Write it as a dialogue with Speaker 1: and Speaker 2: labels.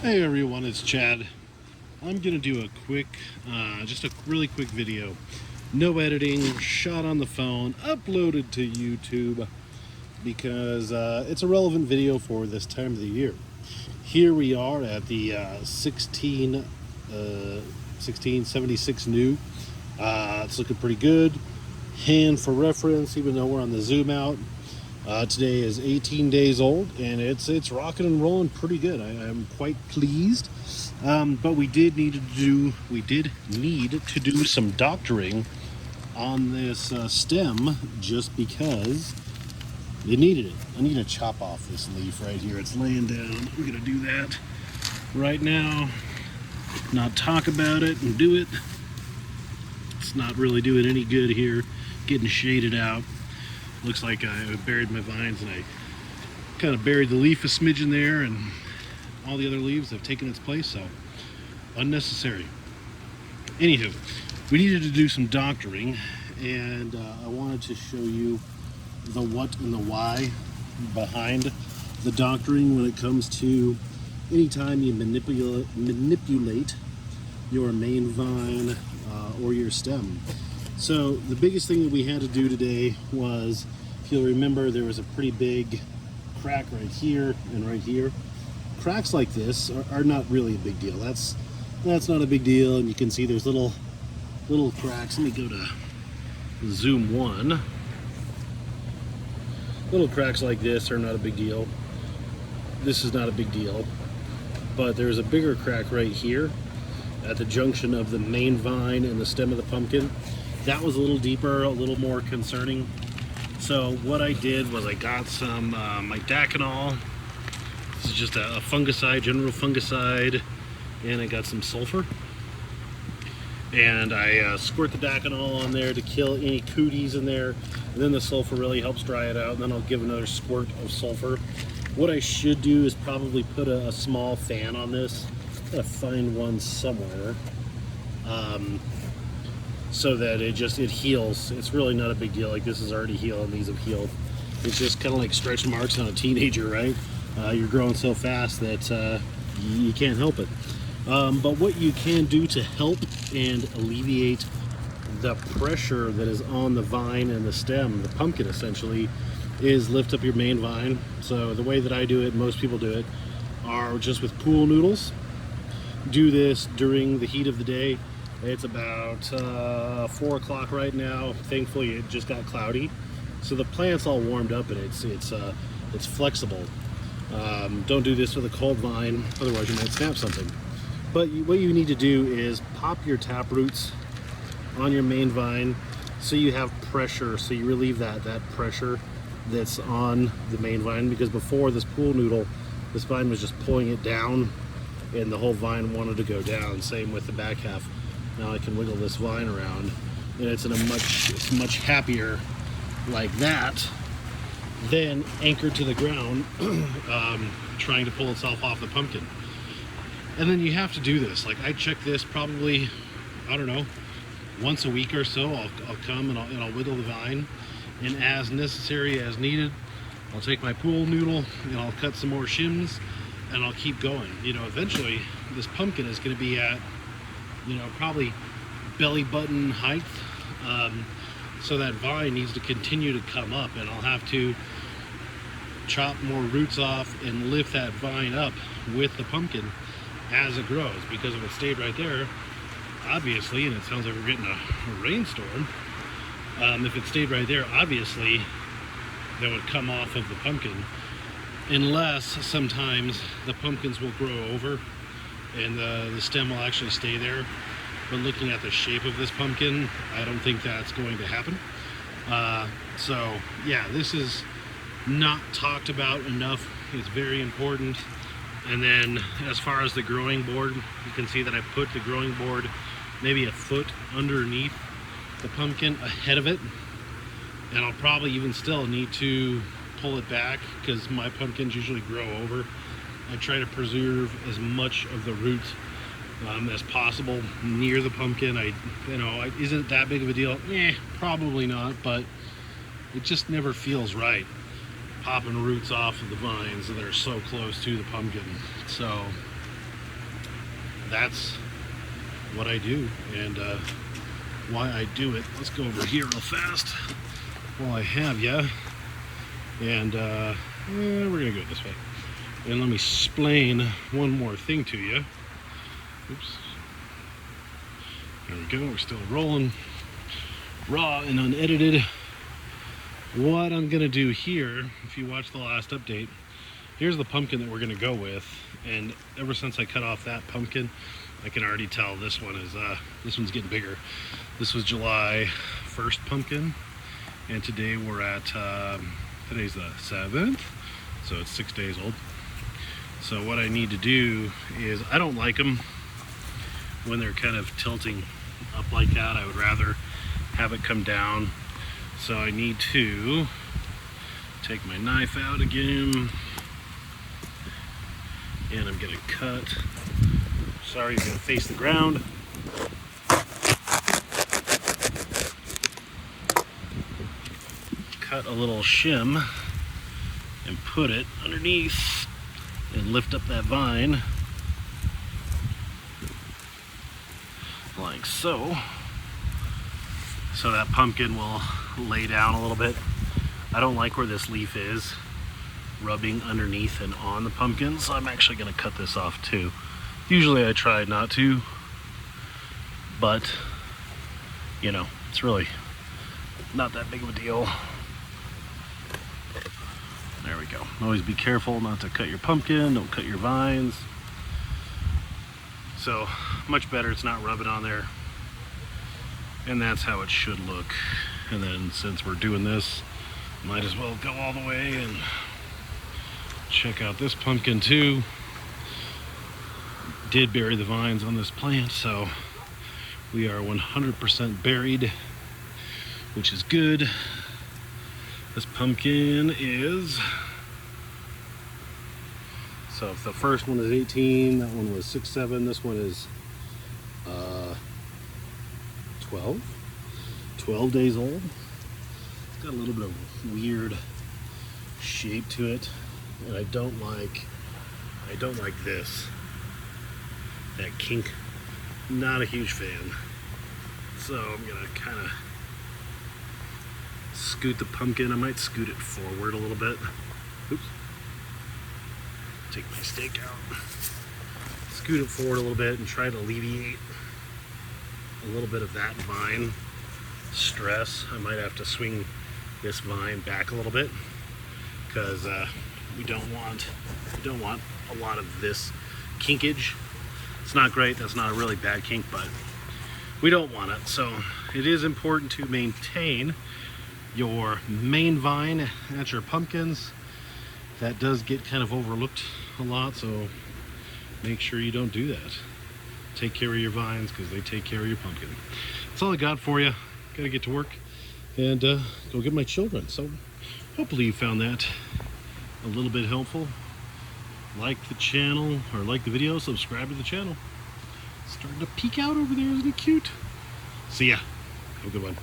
Speaker 1: Hey everyone, it's Chad. I'm gonna do a quick, just a really quick video. No editing, shot on the phone, uploaded to YouTube because it's a relevant video for this time of the year. Here we are at the 1676 new. It's looking pretty good. Hand for reference, even though we're on the zoom out. Today is 18 days old, and it's rocking and rolling pretty good. I'm quite pleased. But we did need to do some doctoring on this stem, just because it needed it. I need to chop off this leaf right here. It's laying down. We're gonna do that right now. Not talk about it and do it. It's not really doing any good here. Getting shaded out. Looks like I buried my vines, and I kind of buried the leaf a smidgen there, and all the other leaves have taken its place, so unnecessary. Anywho, we needed to do some doctoring, and I wanted to show you the what and the why behind the doctoring when it comes to anytime you manipulate your main vine or your stem. So the biggest thing that we had to do today was, if you'll remember, there was a pretty big crack right here and right here. Cracks like this are not really a big deal. That's not a big deal, and you can see there's little cracks. Let me go to zoom 1. Little cracks like this are not a big deal. This is not a big deal, but there's a bigger crack right here at the junction of the main vine and the stem of the pumpkin. That was a little deeper, a little more concerning. So what I did was I got some my Daconol. This is just a fungicide, general fungicide, and I got some sulfur. And I squirt the Daconol on there to kill any cooties in there. And then the sulfur really helps dry it out. And then I'll give another squirt of sulfur. What I should do is probably put a small fan on this. I'm gonna find one somewhere. So that it heals. It's really not a big deal. Like, this is already healed and these have healed. It's just kind of like stretch marks on a teenager, right? You're growing so fast that you can't help it. But what you can do to help and alleviate the pressure that is on the vine and the stem, the pumpkin essentially, is lift up your main vine. So the way that I do it, most people do it, are just with pool noodles. Do this during the heat of the day. It's about 4 o'clock right now. Thankfully, it just got cloudy, so the plant's all warmed up and it's flexible. Don't do this with a cold vine, otherwise you might snap something. But what you need to do is pop your tap roots on your main vine, so you have pressure, so you relieve that pressure that's on the main vine. Because before, this pool noodle, this vine was just pulling it down, and the whole vine wanted to go down. Same with the back half. Now I can wiggle this vine around, and it's much happier like that than anchored to the ground, trying to pull itself off the pumpkin. And then you have to do this. Like, I check this probably, I don't know, once a week or so. I'll come and I'll wiggle the vine, and as necessary, as needed, I'll take my pool noodle and I'll cut some more shims, and I'll keep going. You know, eventually this pumpkin is going to be at, you know, probably belly button height. So that vine needs to continue to come up, and I'll have to chop more roots off and lift that vine up with the pumpkin as it grows. Because if it stayed right there, obviously, and it sounds like we're getting a rainstorm, if it stayed right there, obviously that would come off of the pumpkin, unless sometimes the pumpkins will grow over and the stem will actually stay there. But looking at the shape of this pumpkin, I don't think that's going to happen. So yeah, this is not talked about enough. It's very important. And then as far as the growing board, you can see that I put the growing board maybe a foot underneath the pumpkin, ahead of it. And I'll probably even still need to pull it back, because my pumpkins usually grow over. I try to preserve as much of the roots as possible near the pumpkin. Isn't that big of a deal? Probably not, but it just never feels right popping roots off of the vines that are so close to the pumpkin. So that's what I do, and why I do it. Let's go over here real fast while I have ya, and we're gonna go this way. And let me explain one more thing to you. Oops. There we go. We're still rolling, raw and unedited. What I'm gonna do here, if you watch the last update, here's the pumpkin that we're gonna go with. And ever since I cut off that pumpkin, I can already tell this one's getting bigger. This was July 1st pumpkin, and today we're at today's the 7th, so it's 6 days old. So what I need to do is, I don't like them when they're kind of tilting up like that. I would rather have it come down. So I need to take my knife out again, and I'm gonna cut. Sorry, you're gonna face the ground. Cut a little shim and put it underneath and lift up that vine like so. So that pumpkin will lay down a little bit. I don't like where this leaf is rubbing underneath and on the pumpkin, so I'm actually gonna cut this off too. Usually I try not to, but you know, it's really not that big of a deal. There we go. Always be careful not to cut your pumpkin, don't cut your vines. So much better, it's not rubbing on there. And that's how it should look. And then since we're doing this, might as well go all the way and check out this pumpkin too. Did bury the vines on this plant, so we are 100% buried, which is good. This pumpkin is, so if the first one is 18, that one was 6, 7, this one is 12 days old. It's got a little bit of weird shape to it, and I don't like this, that kink. Not a huge fan. So I'm gonna kind of scoot the pumpkin. I might scoot it forward a little bit. Oops. Take my stake out. Scoot it forward a little bit and try to alleviate a little bit of that vine stress. I might have to swing this vine back a little bit because we don't want a lot of this kinkage. It's not great. That's not a really bad kink, but we don't want it. So it is important to maintain your main vine at your pumpkins. That does get kind of overlooked a lot, so make sure you don't do that. Take care of your vines because they take care of your pumpkin. That's all I got for you. Gotta get to work and go get my children. So hopefully you found that a little bit helpful. Like the channel, or like the video, subscribe to the channel. Starting to peek out over there, isn't it cute? See ya. Have a good one.